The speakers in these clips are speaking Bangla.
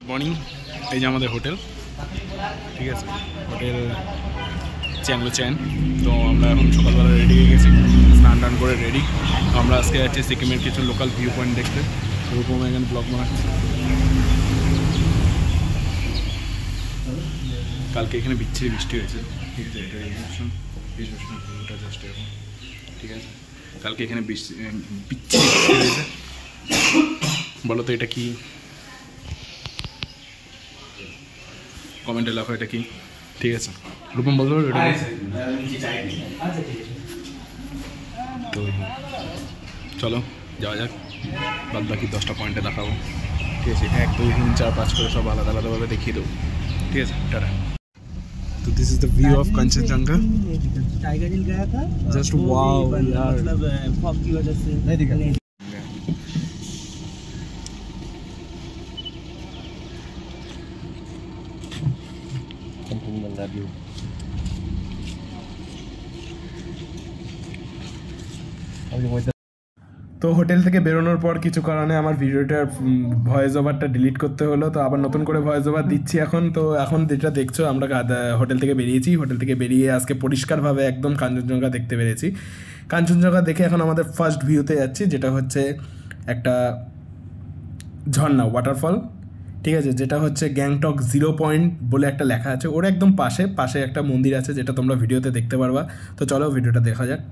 মর্নিং, এই যে আমাদের হোটেল, ঠিক আছে, হোটেল চ্যাংলো চ্যান। তো আমরা এখন সকালবেলা রেডি হয়ে গেছি, স্নান টান করে রেডি। আমরা আজকে যাচ্ছি সিকিমের কিছু লোকাল ভিউ পয়েন্ট দেখতে। ওরকম এখানে ব্লগ বানাচ্ছি। কালকে এখানে বিচ্ছিরি বৃষ্টি হয়েছে, ঠিক আছে, এটা ভিউটা জাস্ট এরকম, ঠিক আছে। কালকে এখানে বিচ্ছিরি বৃষ্টি হয়েছে। বলো তো এটা কি, কমেন্টে লেখো এটা কি, ঠিক আছে। রূপম বলতে পারবে এটা? তো চলো যাওয়া যাক, বাদ বাকি 10টা পয়েন্টে দেখাবো, ঠিক আছে। 1, 2, 3, 4, 5 করে সব আলাদা আলাদাভাবে দেখিয়ে দেবো, ঠিক আছে। টাটা। तो this is the view of Kanchenjunga. Tiger Hill गया था, जस्ट वाओ यार, मतलब फॉग की वजह से नहीं दिखा। कंचनजंगा व्यू। তো হোটেল থেকে বেরোনোর পর কিছু কারণে আমার ভিডিওটার ভয়েস ওভারটা ডিলিট করতে হলো, তো আবার নতুন করে ভয়েস ওভার দিচ্ছি এখন। তো এখন যেটা দেখছো, আমরা হোটেল থেকে বেরিয়েছি। হোটেল থেকে বেরিয়ে আজকে পরিষ্কারভাবে একদম কাঞ্চনজঙ্ঘা দেখতে পেরেছি। কাঞ্চনজঙ্ঘা দেখে এখন আমাদের ফার্স্ট ভিউতে যাচ্ছি, যেটা হচ্ছে একটা ঝর্ণা, ওয়াটারফল, ঠিক আছে, যেটা হচ্ছে গ্যাংটক 0 পয়েন্ট বলে একটা লেখা আছে। ওর একদম পাশে একটা মন্দির আছে, যেটা তোমরা ভিডিওতে দেখতে পারবা। তো চলো ভিডিওটা দেখা যাক।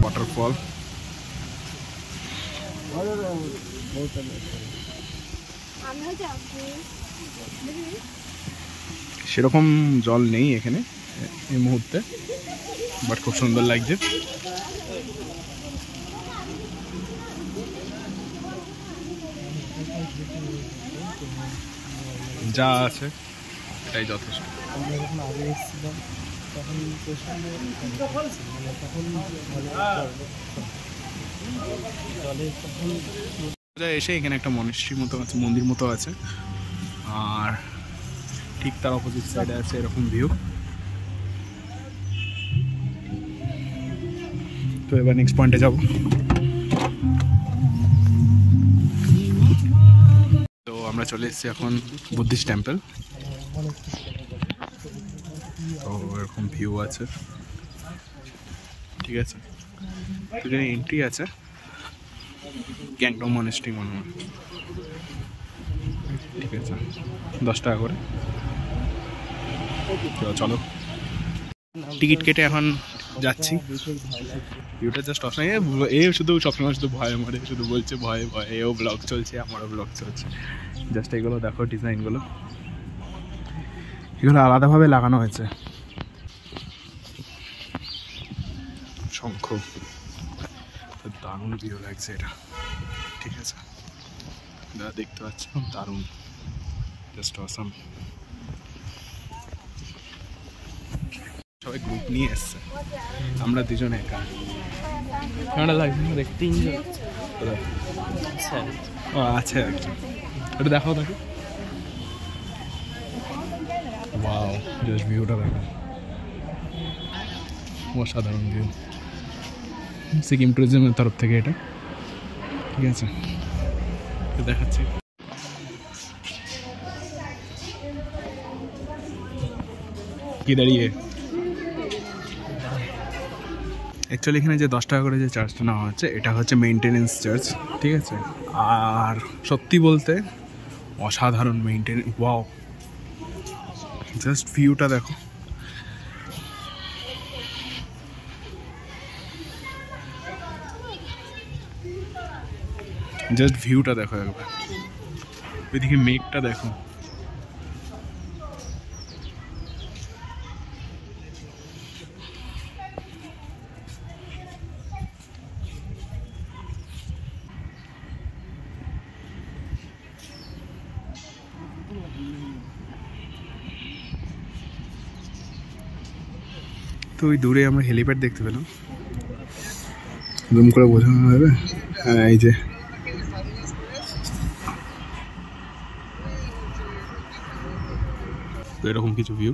ওয়াটারফল সেরকম জল নেই এখানে এই মুহূর্তে, বাট খুব সুন্দর লাগছে। যা আছে এটাই যথেষ্ট। আমরা যখন আগে এসেছিলাম তখন এসে এখানে একটা মনেস্ট্রি মতো আছে, মন্দির মতো আছে, আর ঠিক তার অপোজিট সাইডে আছে এরকম ভিউ। তো এবার নেক্সট পয়েন্টে যাব। তো আমরা চলে এসেছি এখন বুদ্ধিস্ট টেম্পল। তো এরকম ভিউ আছে, ঠিক আছে। এখানে এন্ট্রি আছে গ্যাংটক মনেস্ট্রি মনে হয়, ঠিক আছে, 10 টাকা করে। তো চলো টিকিট কেটে এখন যাচ্ছি। ভিউটা জাস্ট অপশন, এ শুধু সবসময় শুধু ভয়ে মরে, শুধু বলছে ভয়ে ভয়ে। এও ব্লগ চলছে, আমারও ব্লগ চলছে। জাস্ট এগুলো দেখো, ডিজাইনগুলো, এগুলো আলাদাভাবে লাগানো হয়েছে। শঙ্খ, দারুণ ভিউ লাগছে এটা, ঠিক আছে, যা দেখতে পাচ্ছ দারুণ, জাস্ট অসাম। সবাই গ্রুপ নিয়ে এসছে, আমরা দুজনে একা। কেমন লাগছে দেখতে? 3 জন। ও আছে একজন, ওটা দেখাও তাকে। ওয়াও, জাস্ট ভিউটা দেখো, অসাধারণ ভিউ। সিকিম ট্যুরিজমের তরফ থেকে এটা, ঠিক আছে, দেখাচ্ছি। কি দাঁড়িয়ে অ্যাকচুয়ালি এখানে যে 10 টাকা করে যে চার্জটা নেওয়া হচ্ছে এটা হচ্ছে মেইনটেনেন্স চার্জ, ঠিক আছে। আর সত্যি বলতে অসাধারণ মেইনটেনেন্স, ওয়াও, জাস্ট ভিউটা দেখো। জাস্ট ভিউটা দেখো একবার, ওইদিকে মেঘটা দেখো। তো ওই দূরে আমরা হেলিপ্যাড দেখতে পেলাম, জুম করে বোঝানো যাবে। হ্যাঁ, এই যে এরকম কিছু ভিউ।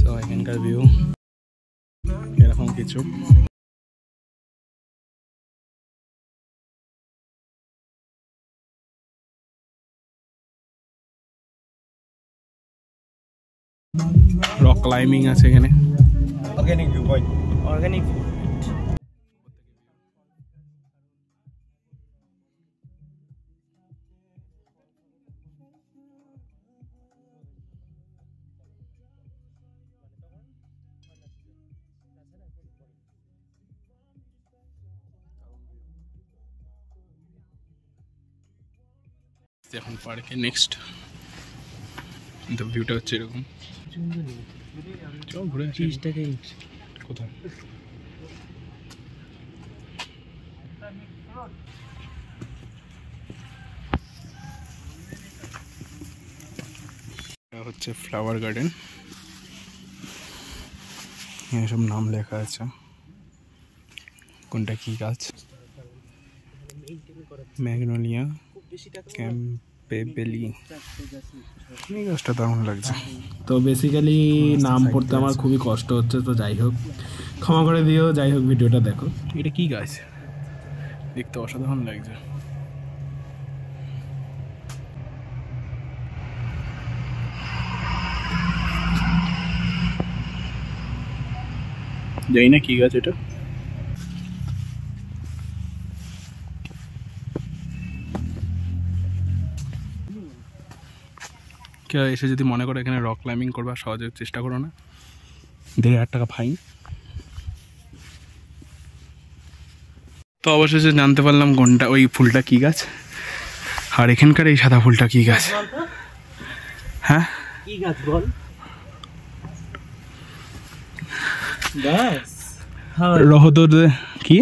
সো এখানকার ভিউ এরকম কিছু। রক ক্লাইম্বিং আছে এখানে। Organic view point, organic view. এখন পার্কে নেক্সট তো ভিউটা হচ্ছে এরকম। চল ঘুরে আসি। 30 টাকা ইঞ্চ। কোথায়? এটা হচ্ছে ফ্লাওয়ার গার্ডেন, এখানে সব নাম লেখা আছে, কোনটা কি গাছ। ম্যাগনোলিয়া ক্যাম্পেবেলি, এই গাছটা দারুণ লাগছে। তো বেসিক্যালি নাম পড়তে আমার খুবই কষ্ট হচ্ছে, তো যাই হোক ক্ষমা করে দিও। যাই হোক ভিডিওটা দেখো। এটা কি গাছ? দেখতে অসাধারণ লাগছে। জানি না কি গাছ এটা। কেউ এসে যদি মনে করে এখানে রক ক্লাইম্বিং করবা, সহজে চেষ্টা করো না, 1,500 টাকা ফাইন। তো অবশেষে জানতে পারলাম কোনটা ওই ফুলটা কি গাছ, আর এখানকার এই সাদা ফুলটা কি গাছ। হ্যাঁ, কি গাছ বল? গাছ রহদর কি?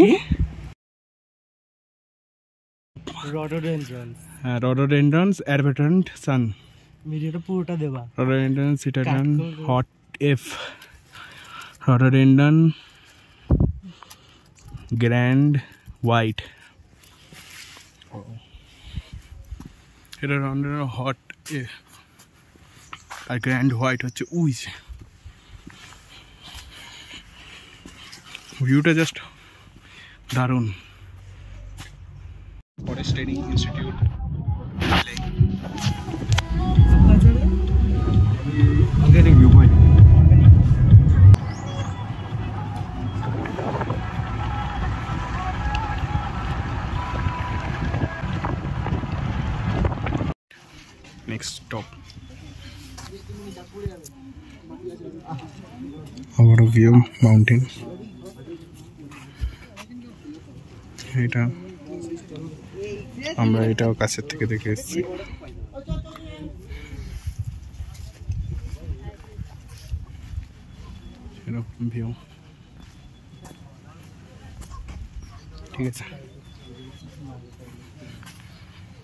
রডোডেনড্রন। হ্যাঁ, রডোডেনড্রনস অ্যারবেট্যান্ট সান। ভিডিওটা পুরোটা দেবা। রডোডেনড্রন সিটাডান হট এফ, রডোডেনড্রন গ্র্যান্ড হোয়াইট। এটা রডোডেনড্রন হট এফ আর গ্র্যান্ড হোয়াইট হচ্ছে উই। ভিউটা জাস্ট দারুণ। Forest training institute organic view point. next stop. Overview mountain. এটা আমরা এটাও কাছের থেকে দেখে এসেছি। এরকম ভিউ, ঠিক আছে।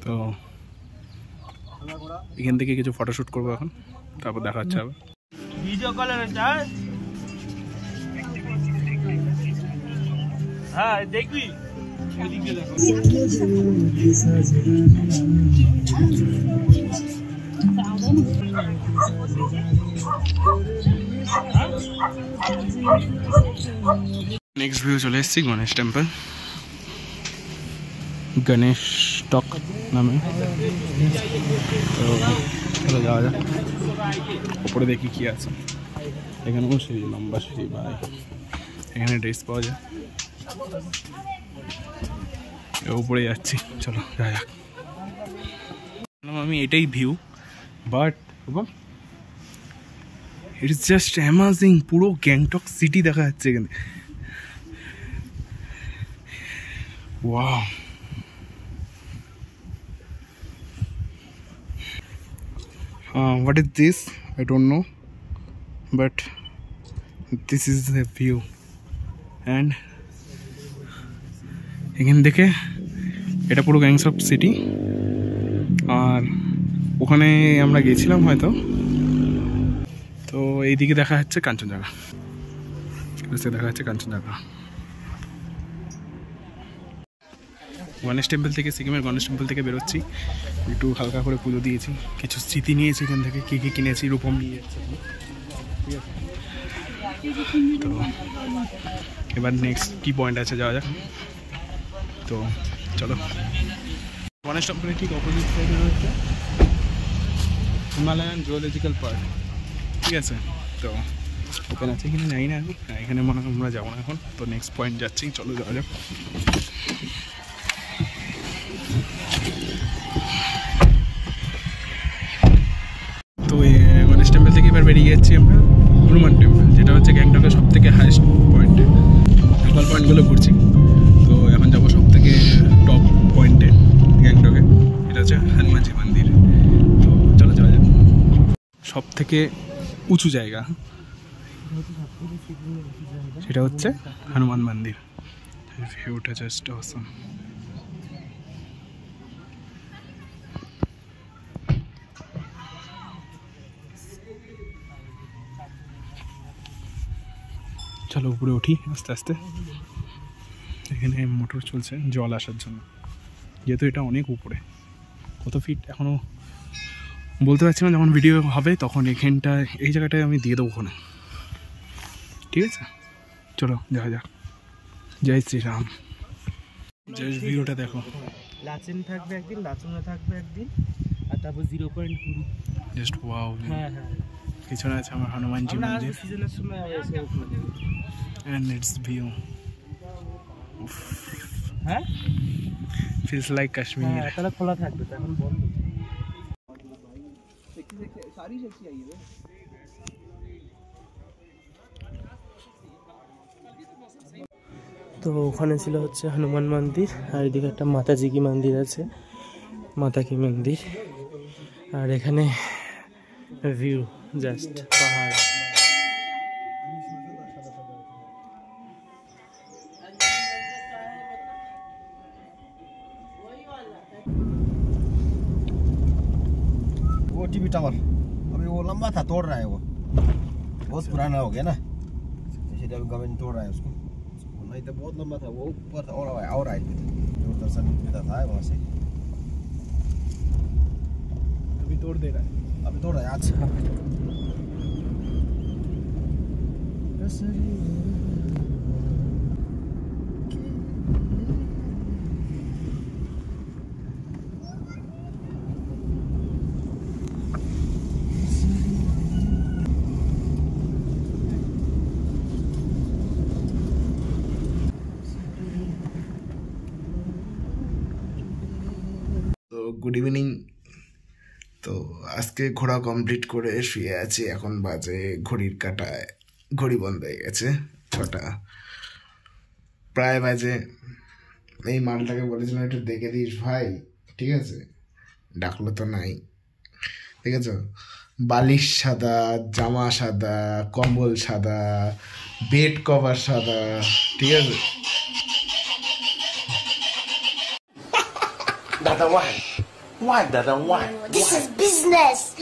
তো এখান থেকে কিছু ফটোশ্যুট করবো এখন, তারপর দেখা হচ্ছে আবার। ভিডিও কলের স্টার হ্যাঁ দেখবি ওদিকে দেখো। নেক্সট ভিউ চলে এসেছি গণেশ টেম্পল, গণেশ টক নামে। তো চলো যাওয়া যাক, ওপরে দেখি কি আছে। এখানেও সিঁড়ি, লম্বা সিঁড়ি ভাই, এখানে ড্রেস পাওয়া যায়। উপরে যাচ্ছি, চলো যাওয়া যাক। আমি এটাই view, but it is just amazing. পুরো গ্যাংটক সিটি দেখা যাচ্ছে এখানে। Wow, what is this? I don't know, but this is the view. And এখান থেকে এটা পুরো গ্যাংটক সিটি। আর ওখানে আমরা গেছিলাম হয়তো। তো এইদিকে দেখা যাচ্ছে কাঞ্চনজঙ্ঘা, দেখা যাচ্ছে কাঞ্চনজঙ্ঘা। গণেশ টেম্পল থেকে, সিকিমের গণেশ টেম্পল থেকে বেরোচ্ছি, একটু হালকা করে পুজো দিয়েছি, কিছু স্মৃতি নিয়েছি এখান থেকে, কী কী কিনেছি, রূপম নিয়ে যাচ্ছে। ঠিক আছে, তো এবার নেক্সট কী পয়েন্ট আছে যাওয়া যাক। তো চলো, গণেশ টেম্পলের ঠিক অপোজিট সাইডে রয়েছে হিমালয়ান জুওলজিক্যাল পার্ক। ঠিক আছে, তো ওখানে আছে কিনা জানি না, এখানে মনে হয় আমরা যাবো না এখন। তো নেক্সট পয়েন্ট যাচ্ছি, চলো যাওয়া যাক। তো গণেশ টেম্পল থেকে এবার বেরিয়ে যাচ্ছি আমরা হনুমান টেম্পল, যেটা হচ্ছে গ্যাংটকের সব থেকে হাইস্ট পয়েন্টে। লোকাল পয়েন্টগুলো ঘুরছি, তো এখন যাবো সব থেকে টপ পয়েন্টে গ্যাংটকে, এটা হচ্ছে হনুমানজি মন্দির। তো চলো যাওয়া যাক। সব থেকে উঁচু জায়গা সেটা হচ্ছে হনুমান মন্দির। ভিউটা জাস্ট অসাম। চলো উপরে উঠি আস্তে আস্তে। এখানে মোটর চলছে জল আসার জন্য, যেহেতু এটা অনেক উপরে। কত ফিট এখনও বলতে পারছি না, যখন ভিডিও হবে তখন এখানটায়, এই জায়গাটায় আমি দিয়ে দেবো ওখানে। ঠিক আছে, চলো দেখা যাক। জয় শ্রীরাম। জাস্ট ভিউটা দেখো, লাচেন থাকবে একদিন, লাচনে থাকবে একদিন, আর তারপর 0.2। Just wow. হ্যাঁ হ্যাঁ, পিছনে আছে আমার হনুমানজি আমরা মন্দির, সিজনের সময় এসে ওখানে। and its view হ্যাঁ feels like Kashmir. হ্যাঁ, তাহলে খোলা থাকবে, এখন বন্ধ। তো ওখানে ছিল হচ্ছে হনুমান মন্দির, আর এদিকে একটা মাতাজি কি মন্দির আছে, মাতা কি মন্দির। আর এখানে ভিউ জাস্ট পাহাড়। वो टीवी टावर अभी वो लंबा था, तोड़ रहा है वो, बहुत पुराना हो गया ना, इसलिए अभी गवर्नमेंट तोड़ रहा है उसको। नहीं तो बहुत लंबा था, वो ऊपर था और आए थे, दूरदर्शन मिलता था वहाँ से, अभी तोड़ दे रहा है। अभी तोड़ रहा है। अच्छा তো গুড ইভিনিং। তো আজকে ঘোরা কমপ্লিট করে শুয়ে আছি, এখন বাজে ঘড়ির কাঁটায়, ঘড়ি বন্ধ হয়ে গেছে 6টা প্রায় বাজে। এই মালটাকে বলেছিলাম একটু দেখে দিস ভাই, ঠিক আছে, ডাকলো তো নাই। ঠিক আছে, বালিশ সাদা, জামা সাদা, কম্বল সাদা, বেড কভার সাদা, ঠিক আছে। datang wahai Why, Dada? Why? This is business.